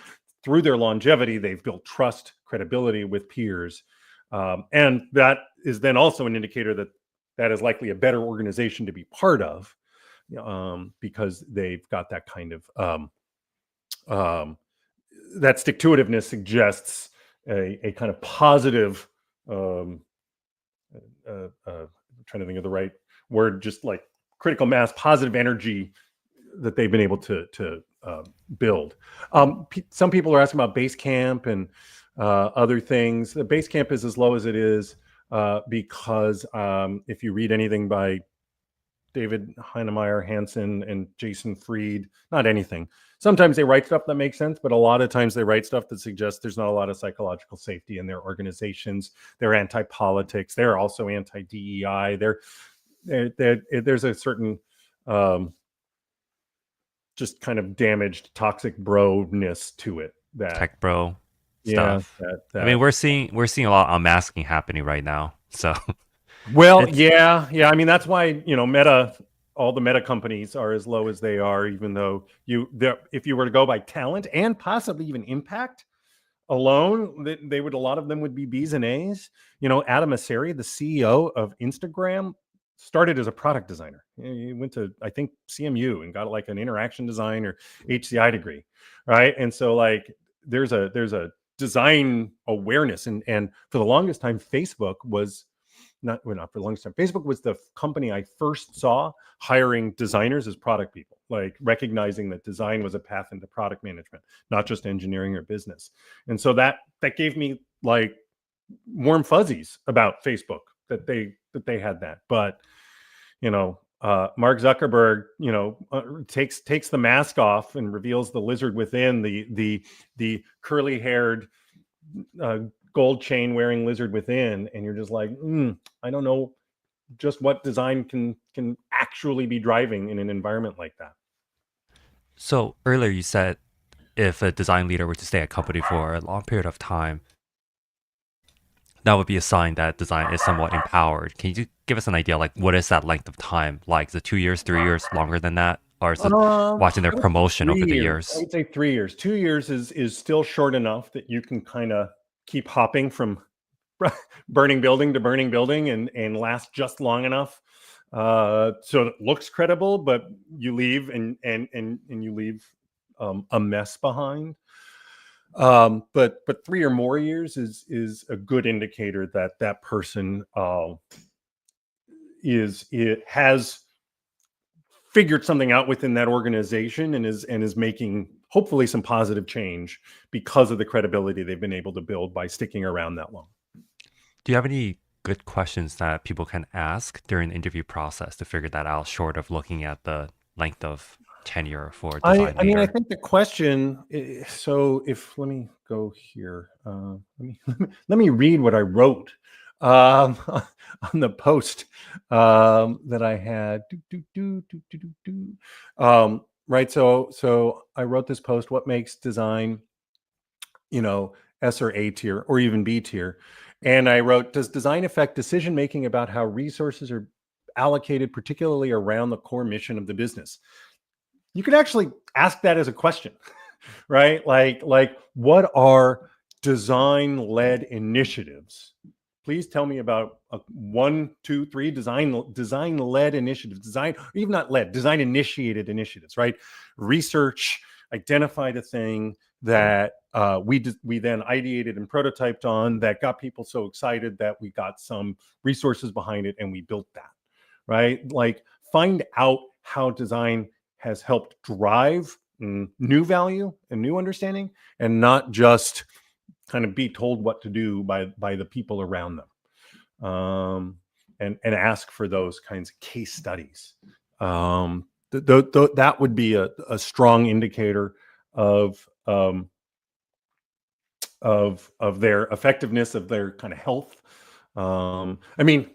through their longevity, they've built trust, credibility with peers. And that is then also an indicator that that is likely a better organization to be part of, because they've got that kind of that stick-to-itiveness suggests a kind of positive. I'm trying to think of the right word, just like critical mass, positive energy that they've been able to build. Some people are asking about Basecamp and other things. The Basecamp is as low as it is because if you read anything by David Heinemeier, Hansen, and Jason Fried, not anything. Sometimes they write stuff that makes sense, but a lot of times they write stuff that suggests there's not a lot of psychological safety in their organizations. They're anti-politics. They're also anti-DEI. There's a certain just kind of damaged toxic bro-ness to it. That Tech bro yeah, stuff. I mean, we're seeing a lot of unmasking happening right now. So well, it's yeah. I mean, that's why Meta, all the Meta companies are as low as they are, even though if you were to go by talent and possibly even impact alone, they would, a lot of them would be B's and A's. Adam Mosseri, the CEO of Instagram, started as a product designer. He went to, I think, CMU and got like an interaction design or HCI degree, right? And so like there's a design awareness, and for the longest time, Facebook was not for the longest time. Facebook was the company I first saw hiring designers as product people, like recognizing that design was a path into product management, not just engineering or business. And so that gave me like warm fuzzies about Facebook that they had that. But Mark Zuckerberg, takes the mask off and reveals the lizard within, the curly haired gold chain wearing lizard within, and you're just like, I don't know just what design can actually be driving in an environment like that. So earlier you said if a design leader were to stay at a company for a long period of time, that would be a sign that design is somewhat empowered. Can you give us an idea, like what is that length of time? Like is it 2 years, 3 years, longer than that? Or is it watching their promotion over the years? I would say 3 years. 2 years is still short enough that you can kind of keep hopping from burning building to burning building and last just long enough so it looks credible, but you leave and you leave a mess behind. But 3 or more years is a good indicator that that person has figured something out within that organization and is making hopefully some positive change because of the credibility they've been able to build by sticking around that long. Do you have any good questions that people can ask during the interview process to figure that out, short of looking at the length of tenure for a design I mean, I leader? think the question. So, if let me go here. Let me read what I wrote on the post that I had. Right. So I wrote this post. What makes design, S or A tier or even B tier? And I wrote, does design affect decision making about how resources are allocated, particularly around the core mission of the business? You could actually ask that as a question, right? Like what are design-led initiatives. Please tell me about 1, 2, 3 design-led initiatives, even not led, design-initiated initiatives, right? Research identified a thing that we then ideated and prototyped on that got people so excited that we got some resources behind it and we built that, right? Like, find out how design has helped drive new value and new understanding, and not just kind of be told what to do by the people around them, and ask for those kinds of case studies. That would be a strong indicator of their effectiveness, of their kind of health. I mean,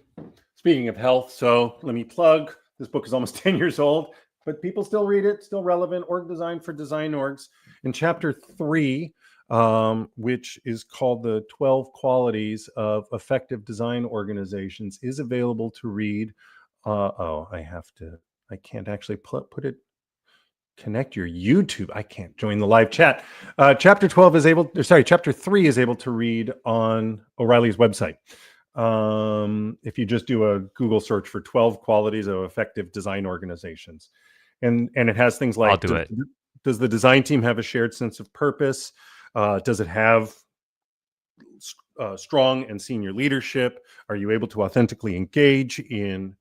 speaking of health, so let me plug. This book is almost 10 years old, but people still read it, still relevant. Org Design for Design Orgs. In chapter 3, which is called The 12 Qualities of Effective Design Organizations, is available to read. I can't actually put it, connect your YouTube. I can't join the live chat. Chapter 3 is able to read on O'Reilly's website. If you just do a Google search for 12 qualities of effective design organizations. And it has things like, I'll do it. Does the design team have a shared sense of purpose? Does it have strong and senior leadership? Are you able to authentically engage in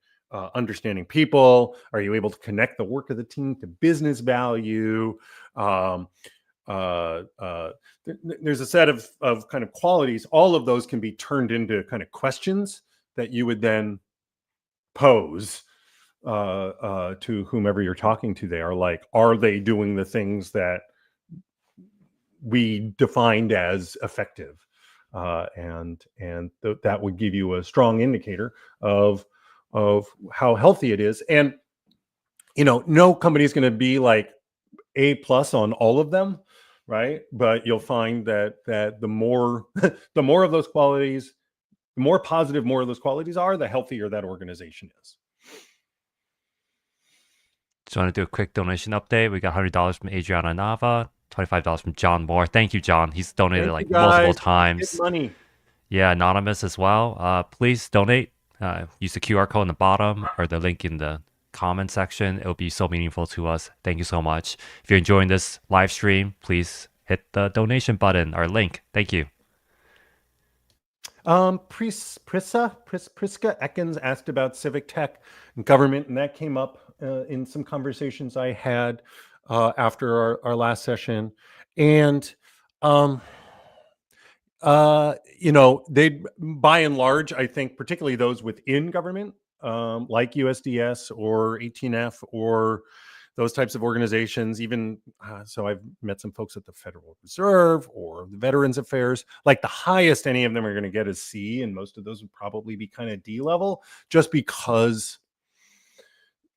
understanding people? Are you able to connect the work of the team to business value? There's a set of kind of qualities. All of those can be turned into kind of questions that you would then pose to whomever you're talking to there. Like, are they doing the things that we defined as effective? That would give you a strong indicator of how healthy it is. And no company is going to be like A+ on all of them, right? But you'll find that the more the more of those qualities, the more positive more of those qualities are, the healthier that organization is. Just want to do a quick donation update. We got $100 from Adriana Nava, $25 from John Moore. Thank you, John. He's donated multiple times. Get money. Yeah, anonymous as well. Please donate. Use the QR code in the bottom or the link in the comment section. It'll be so meaningful to us. Thank you so much. If you're enjoying this live stream, please hit the donation button or link. Thank you. Priska Ekins asked about civic tech and government, and that came up in some conversations I had after our last session. And they, by and large, I think, particularly those within government, like USDS or 18F or those types of organizations, even so I've met some folks at the Federal Reserve or the Veterans Affairs. Like, the highest any of them are going to get is C, and most of those would probably be kind of D level, just because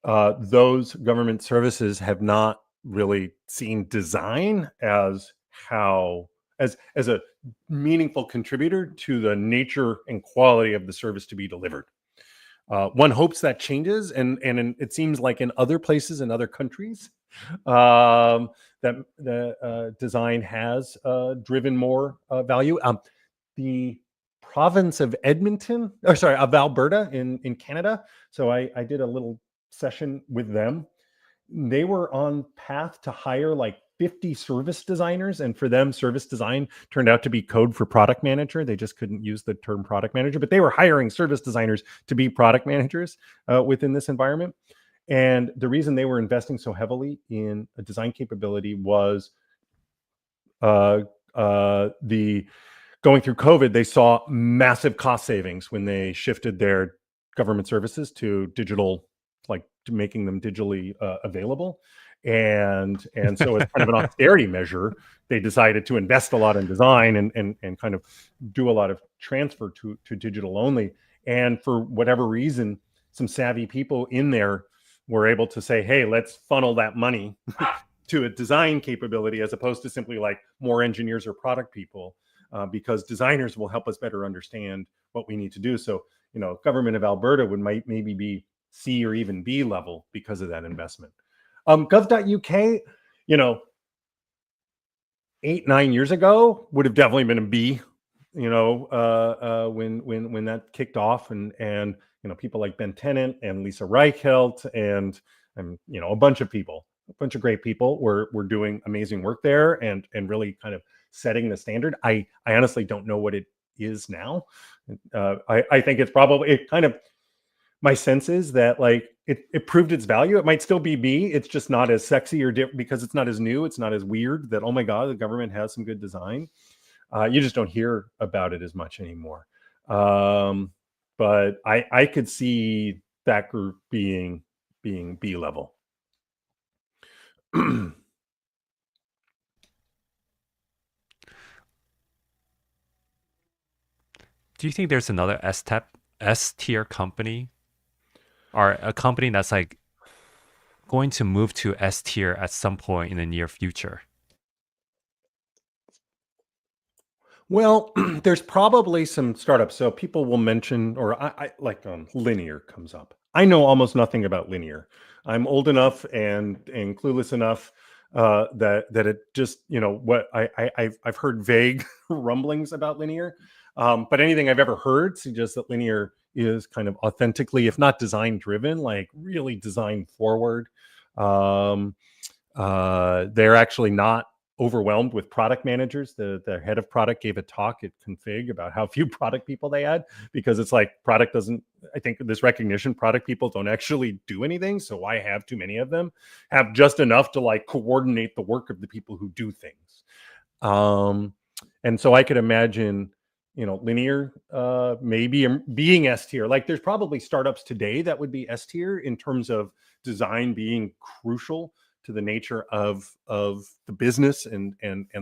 those government services have not really seen design as a meaningful contributor to the nature and quality of the service to be delivered. One hopes that changes, and it seems like in other places, in other countries, that the design has driven more value. The province of Alberta in Canada. So I did a little session with them. They were on path to hire like 50 service designers, and for them, service design turned out to be code for product manager. They just couldn't use the term product manager, but they were hiring service designers to be product managers within this environment. And the reason they were investing so heavily in a design capability was the going through COVID, they saw massive cost savings when they shifted their government services to digital, like to making them digitally available. And so as kind of an austerity measure, they decided to invest a lot in design and kind of do a lot of transfer to digital only. And for whatever reason, some savvy people in there were able to say, hey, let's funnel that money to a design capability as opposed to simply like more engineers or product people, because designers will help us better understand what we need to do. So, government of Alberta might maybe be C or even B level because of that investment. Gov.uk, 8-9 years ago would have definitely been a B. When that kicked off, and people like Ben Tennant and Lisa Reichelt and a bunch of people, a bunch of great people were doing amazing work there and really kind of setting the standard. I honestly don't know what it is now. I think it's probably it kind of my sense is that like it proved its value. It might still be B. It's just not as sexy or because it's not as new. It's not as weird that, oh my God, the government has some good design. You just don't hear about it as much anymore. But I could see that group being B level. Do you think there's another S tier company, or a company that's like going to move to S tier at some point in the near future? Well, there's probably some startups. So people will mention, or I like Linear comes up. I know almost nothing about Linear. I'm old enough and clueless enough that it just what I've heard vague rumblings about Linear, but anything I've ever heard suggests that Linear is kind of authentically, if not design driven, like really design forward. Um, they're actually not overwhelmed with product managers. The head of product gave a talk at Config about how few product people they had, because it's like product doesn't, I think this recognition, product people don't actually do anything. So why have too many of them? Have just enough to like coordinate the work of the people who do things. And so I could imagine, Linear maybe being S tier. Like there's probably startups today that would be S tier in terms of design being crucial to the nature of the business and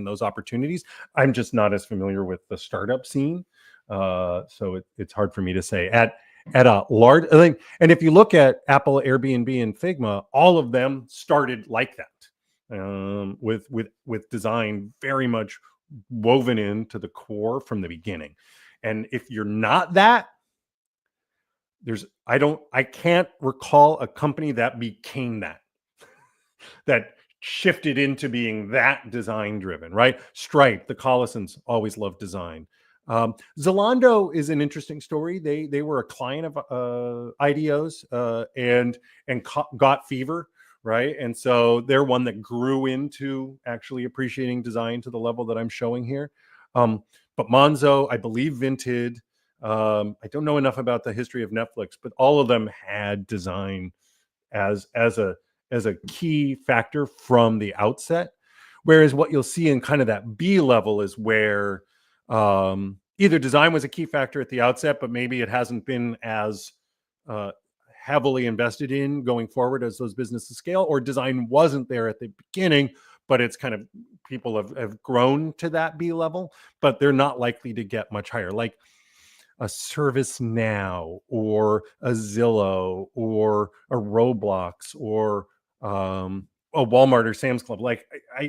those opportunities. I'm just not as familiar with the startup scene, so it's hard for me to say at a large. I think, and if you look at Apple, Airbnb, and Figma, all of them started like that, with design very much woven into the core from the beginning. And if you're not that, I can't recall a company that became that shifted into being that design driven, right? Stripe, the Collisons always loved design. Zalando is an interesting story. They were a client of IDEO's and got fever, right? And so they're one that grew into actually appreciating design to the level that I'm showing here. But Monzo, I believe Vinted. I don't know enough about the history of Netflix, but all of them had design as a key factor from the outset. Whereas what you'll see in kind of that B level is where either design was a key factor at the outset, but maybe it hasn't been as uh, heavily invested in going forward as those businesses scale, or design wasn't there at the beginning, but it's kind of people have grown to that B level, but they're not likely to get much higher. Like a ServiceNow or a Zillow or a Roblox or a Walmart or Sam's Club. Like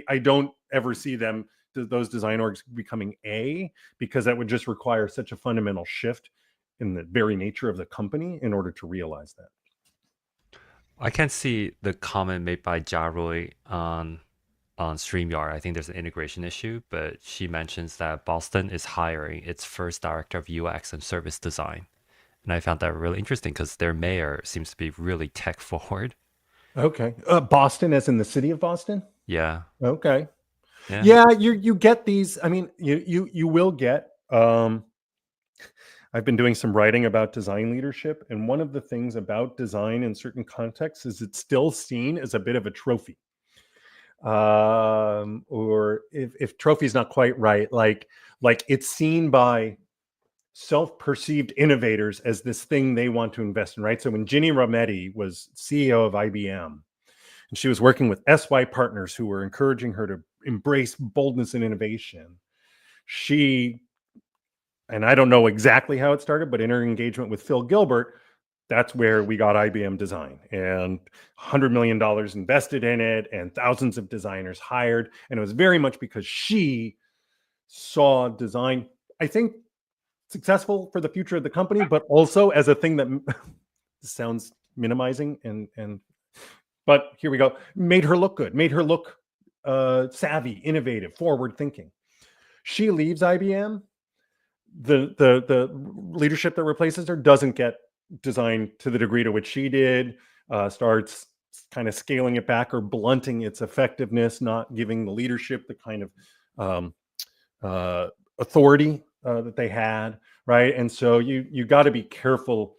I don't ever see them, those design orgs, becoming A, because that would just require such a fundamental shift in the very nature of the company in order to realize that. I can see the comment made by Jarui on StreamYard. I think there's an integration issue, but she mentions that Boston is hiring its first director of UX and service design. And I found that really interesting because their mayor seems to be really tech forward. Okay. Boston, as in the city of Boston. Yeah. Okay. Yeah. Yeah, you get these. I mean, you will get. I've been doing some writing about design leadership, and one of the things about design in certain contexts is it's still seen as a bit of a trophy. Or if trophy is not quite right, like it's seen by self-perceived innovators as this thing they want to invest in, right? So when Ginny Rometty was CEO of IBM, and she was working with SY partners who were encouraging her to embrace boldness and innovation, she, and I don't know exactly how it started, but in her engagement with Phil Gilbert, that's where we got IBM Design, and $100 million invested in it and thousands of designers hired. And it was very much because she saw design, I think, successful for the future of the company, but also as a thing that sounds minimizing, but here we go, made her look good, made her look savvy, innovative, forward thinking. She leaves IBM. The leadership that replaces her doesn't get design to the degree to which she did. Starts kind of scaling it back or blunting its effectiveness, not giving the leadership the kind of authority that they had, right? And so you got to be careful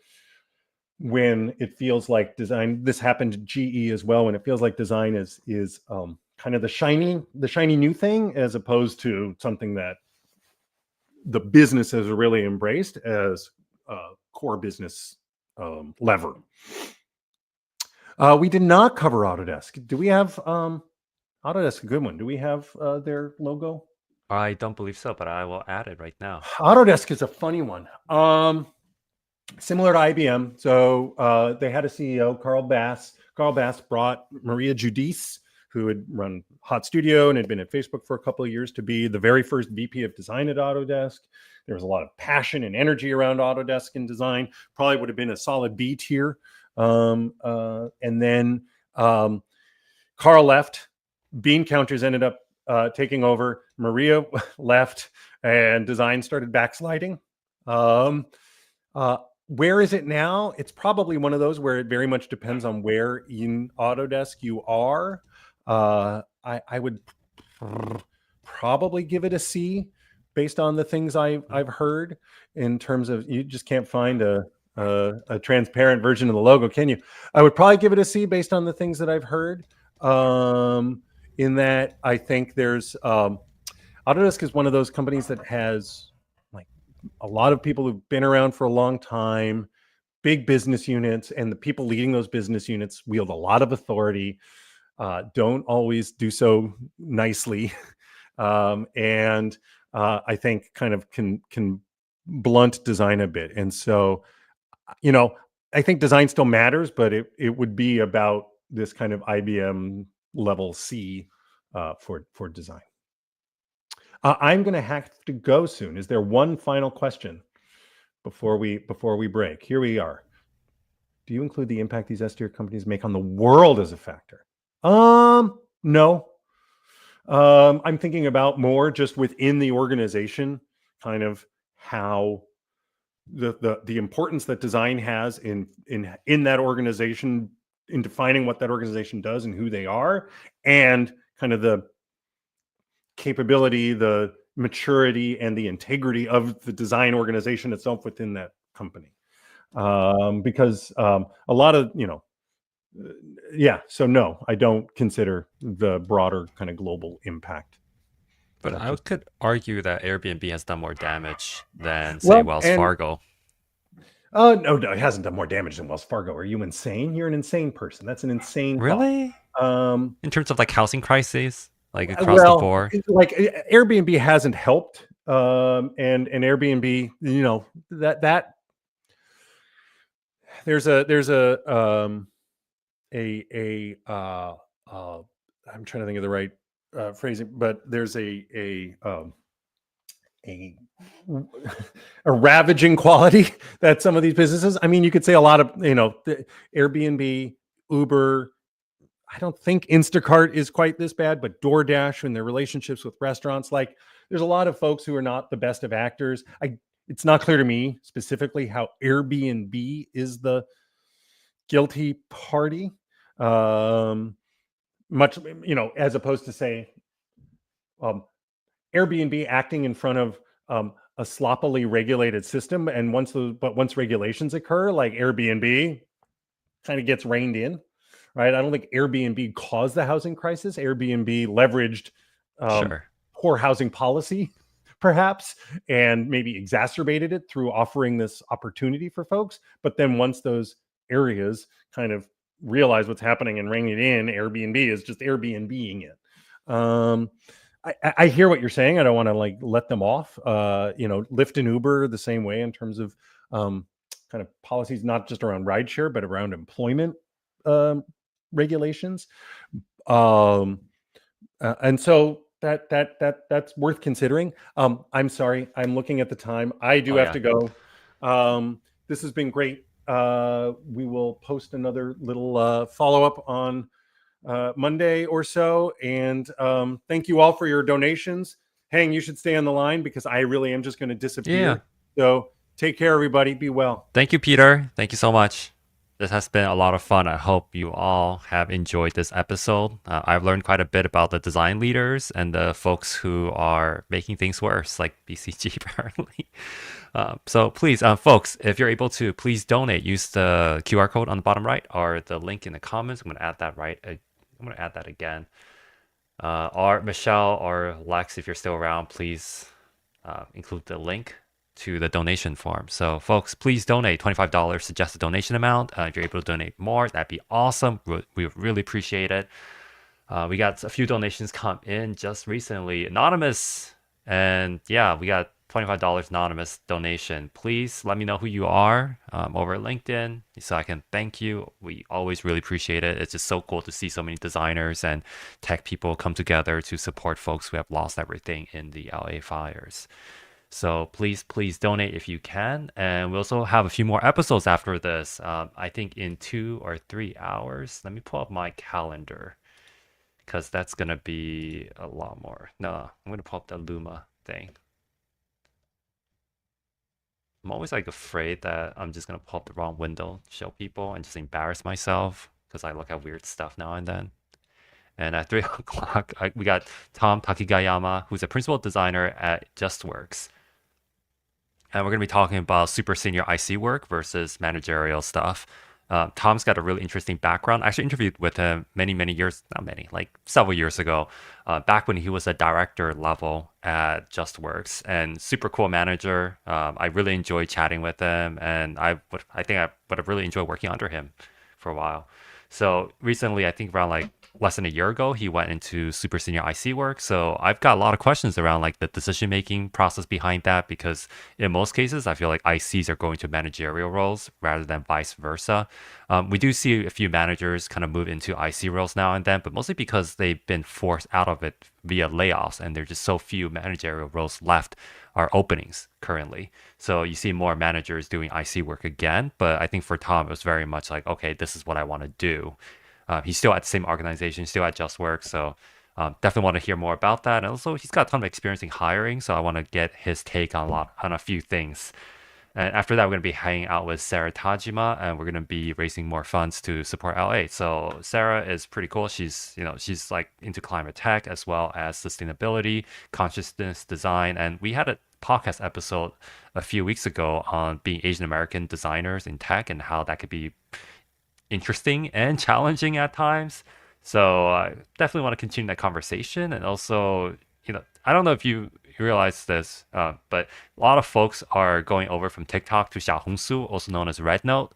when it feels like design. This happened to GE as well. When it feels like design is kind of the shiny new thing, as opposed to something that the business has really embraced as a core business lever. We did not cover Autodesk. Do we have Autodesk? A good one. Do we have their logo? I don't believe so, but I will add it right now. Autodesk is a funny one. Similar to IBM. So they had a CEO, Carl Bass. Carl Bass brought Maria Judice, who had run Hot Studio and had been at Facebook for a couple of years, to be the very first VP of design at Autodesk. There was a lot of passion and energy around Autodesk and design. Probably would have been a solid B tier. And then Carl left. Bean counters ended up taking over. Maria left, and design started backsliding. Where is it now? It's probably one of those where it very much depends on where in Autodesk you are. I would probably give it a C based on the things I've heard. In terms of, you just can't find a transparent version of the logo, can you? I would probably give it a C based on the things that I've heard. In that, I think there's Autodesk is one of those companies that has like a lot of people who've been around for a long time, big business units, and the people leading those business units wield a lot of authority. Don't always do so nicely, and I think kind of can blunt design a bit. And so, I think design still matters, but it would be about this kind of IBM level C for design. I'm going to have to go soon. Is there one final question before we break? Here we are. Do you include the impact these S-tier companies make on the world as a factor? No. I'm thinking about more just within the organization, kind of how the importance that design has in that organization, in defining what that organization does and who they are, and kind of the capability, the maturity, and the integrity of the design organization itself within that company. Because a lot of, so no, I don't consider the broader kind of global impact. But I could argue that Airbnb has done more damage than, say, Wells Fargo. Oh, no, it hasn't done more damage than Wells Fargo. Are you insane? You're an insane person. That's an insane really thought. In terms of like housing crises, like across the board, like Airbnb hasn't helped, and Airbnb, that there's a I'm trying to think of the right phrasing, but there's a ravaging quality that some of these businesses. I mean, you could say a lot of the Airbnb, Uber. I don't think Instacart is quite this bad, but DoorDash and their relationships with restaurants, like there's a lot of folks who are not the best of actors. It's not clear to me specifically how Airbnb is the guilty party. Much, as opposed to say Airbnb acting in front of a sloppily regulated system. And once regulations occur, like Airbnb kind of gets reined in. Right. I don't think Airbnb caused the housing crisis. Airbnb leveraged poor housing policy, perhaps, and maybe exacerbated it through offering this opportunity for folks. But then once those areas kind of realize what's happening and rein it in, Airbnb is just Airbnb-ing it. I hear what you're saying. I don't want to let them off. Lyft and Uber the same way in terms of kind of policies, not just around rideshare, but around employment regulations, and so that's worth considering. I'm sorry, I'm looking at the time. I do have to go. This has been great. We will post another little follow-up on Monday or so. And thank you all for your donations. Hang, you should stay on the line because I really am just going to Yeah. disappear. So take care, everybody. Be well. Thank you, Peter. Thank you so much. This has been a lot of fun. I hope you all have enjoyed this episode. I've learned quite a bit about the design leaders and the folks who are making things worse, like BCG apparently. So please, folks, if you're able to, please donate. Use the QR code on the bottom right or the link in the comments. I'm going to add that I'm going to add that again. Or Michelle or Lex, if you're still around, please include the link to the donation form. So, folks, please donate $25. Suggest a donation amount. If you're able to donate more, that'd be awesome. We really appreciate it. We got a few donations come in just recently, anonymous, and yeah, we got $25 anonymous donation. Please let me know who you are over LinkedIn so I can thank you. We always really appreciate it. It's just so cool to see so many designers and tech people come together to support folks who have lost everything in the LA fires. So please donate if you can. And we also have a few more episodes after this. I think in 2 or 3 hours. Let me pull up my calendar because that's going to be a lot more. No, I'm going to pull up the Luma thing. I'm always like afraid that I'm just going to pull up the wrong window to show people and just embarrass myself because I look at weird stuff now and then. And at 3 o'clock, we got Tom Takigayama, who's a principal designer at JustWorks. And we're going to be talking about super senior IC work versus managerial stuff. Tom's got a really interesting background. I actually interviewed with him many years, not many, like several years ago, back when he was a director level at JustWorks, and super cool manager. I really enjoyed chatting with him, and I think I would have really enjoyed working under him for a while. So recently, I think around like less than a year ago, he went into super senior IC work. So I've got a lot of questions around like the decision making process behind that, because in most cases, I feel like ICs are going to managerial roles rather than vice versa. We do see a few managers kind of move into IC roles now and then, but mostly because they've been forced out of it via layoffs, and there's just so few managerial roles left are openings currently. So you see more managers doing IC work again, but I think for Tom, it was very much like, okay, this is what I want to do. He's still at the same organization, still at JustWorks, so definitely want to hear more about that. And also, he's got a ton of experience in hiring, so I want to get his take on a few things. And after that, we're going to be hanging out with Sarah Tajima, and we're going to be raising more funds to support LA. So Sarah is pretty cool. She's like into climate tech as well as sustainability, consciousness design, and we had a podcast episode a few weeks ago on being Asian American designers in tech and how that could be interesting and challenging at times. So I definitely want to continue that conversation. And also, I don't know if you realize this, but a lot of folks are going over from TikTok to Xiaohongshu, also known as Red Note.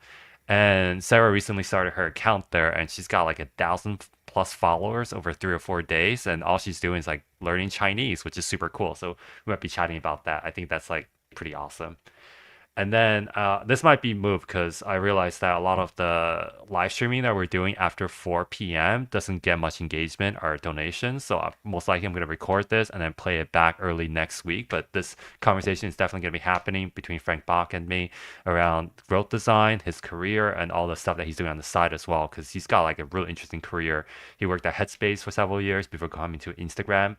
And Sarah recently started her account there, and she's got like 1,000+ followers over 3 or 4 days. And all she's doing is like learning Chinese, which is super cool. So we might be chatting about that. I think that's like pretty awesome. And then this might be moved because I realized that a lot of the live streaming that we're doing after 4 p.m. doesn't get much engagement or donations. So most likely I'm going to record this and then play it back early next week. But this conversation is definitely going to be happening between Frank Bach and me around growth design, his career, and all the stuff that he's doing on the side as well. Because he's got like a really interesting career. He worked at Headspace for several years before coming to Instagram.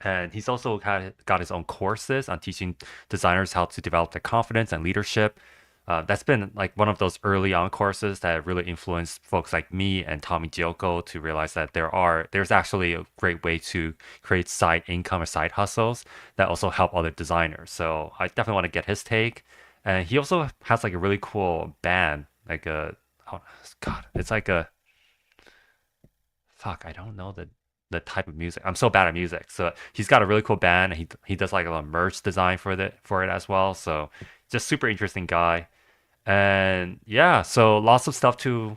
And he's also got his own courses on teaching designers how to develop their confidence and leadership. That's been like one of those early on courses that really influenced folks like me and Tommy Gioco to realize that there's actually a great way to create side income or side hustles that also help other designers. So I definitely want to get his take. And he also has like a really cool band, like oh God, it's like a fuck, I don't know the type of music. I'm so bad at music. So he's got a really cool band, and he does like a merch design for it as well. So just super interesting guy. And yeah, so lots of stuff to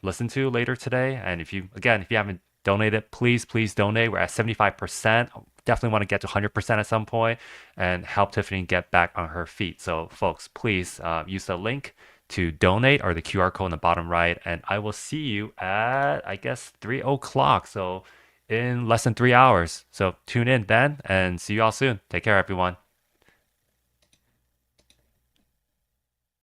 listen to later today. And if you haven't donated, please donate. We're at 75%. Definitely want to get to 100% at some point and help Tiffany get back on her feet. So folks, please use the link to donate or the QR code in the bottom right. And I will see you at, I guess, 3 o'clock. So in less than 3 hours. So tune in then and see you all soon. Take care, everyone.